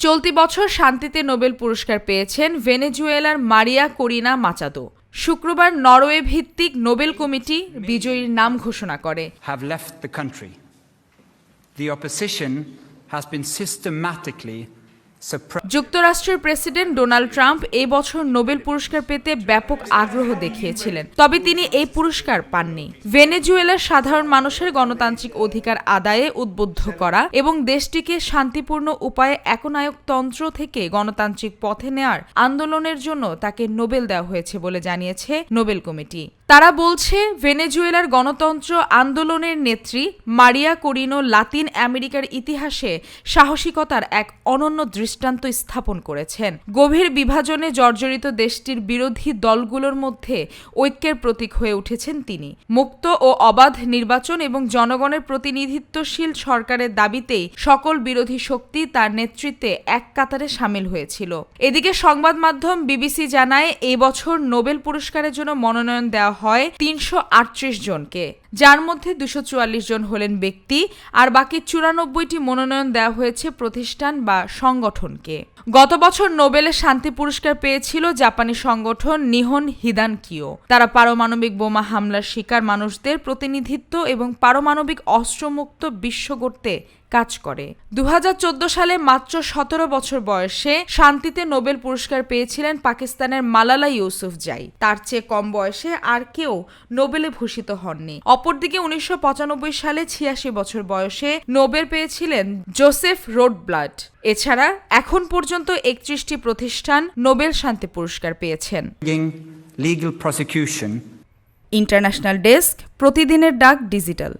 চলতি বছর শান্তিতে নোবেল পুরস্কার পেয়েছেন ভেনেজুয়েলার মারিয়া করিনা মাচাদো। শুক্রবার নরওয়ে ভিত্তিক নোবেল কমিটি বিজয়ীর নাম ঘোষণা করে। Have left the country. The opposition has been systematically যুক্তরাষ্ট্রের প্রেসিডেন্ট ডোনাল্ড ট্রাম্প এই বছর নোবেল পুরস্কার পেতে ব্যাপক আগ্রহ দেখিয়েছিলেন, তবে তিনি এই পুরস্কার পাননি। ভেনেজুয়েলার সাধারণ মানুষের গণতান্ত্রিক অধিকার আদায়ে উদ্বুদ্ধ করা এবং দেশটিকে শান্তিপূর্ণ উপায়ে একনায়কতন্ত্র থেকে গণতান্ত্রিক পথে নেয়ার আন্দোলনের জন্য তাকে নোবেল দেওয়া হয়েছে বলে জানিয়েছে নোবেল কমিটি। তারা বলছে, ভেনেজুয়েলার গণতন্ত্র আন্দোলনের নেত্রী মারিয়া করিনো লাতিন আমেরিকার ইতিহাসে সাহসিকতার এক অনন্য দৃষ্টান্ত স্থাপন করেছেন। গভীর বিভাজনে জর্জরিত দেশটির বিরোধী দলগুলোর মধ্যে ঐক্যের প্রতীক হয়ে উঠেছেন তিনি। মুক্ত ও অবাধ নির্বাচন এবং জনগণের প্রতিনিধিত্বশীল সরকারের দাবিতেই সকল বিরোধী শক্তি তার নেতৃত্বে এক কাতারে সামিল হয়েছিল। এদিকে সংবাদ মাধ্যম বিবিসি জানায়, এই বছর নোবেল পুরস্কারের জন্য মনোনয়ন দেওয়া হয় ৩৩৮ জনকে, যার মধ্যে ২৪৪ জন হলেন ব্যক্তি আর বাকি ৯৪টি মনোনয়ন দেওয়া হয়েছে প্রতিষ্ঠান বা সংগঠনকে। গত বছর নোবেলের শান্তি পুরস্কার পেয়েছিল জাপানি সংগঠন নিহন হিদানকিও। তারা পারমাণবিক বোমা হামলার শিকার মানুষদের প্রতিনিধিত্ব এবং পারমাণবিক অস্ত্রমুক্ত বিশ্ব গড়তে কাজ করে। ২০১৪ সালে মাত্র ১৭ বছর বয়সে শান্তিতে নোবেল পুরস্কার পেয়েছিলেন পাকিস্তানের মালালা ইউসুফজাই। তার চেয়ে কম বয়সে আর কেউ নোবেলে ভূষিত হননি। অপরদিকে ১৯৯৫ সালে ৮৬ বছর বয়সে নোবেল পেয়েছিলেন জোসেফ রোডব্লাট। এছাড়া এখন পর্যন্ত ৩১টি প্রতিষ্ঠান নোবেল শান্তি পুরস্কার পেয়েছেন। legal prosecution. ইন্টারন্যাশনাল ডেস্ক, প্রতিদিনের ডাক ডিজিটাল।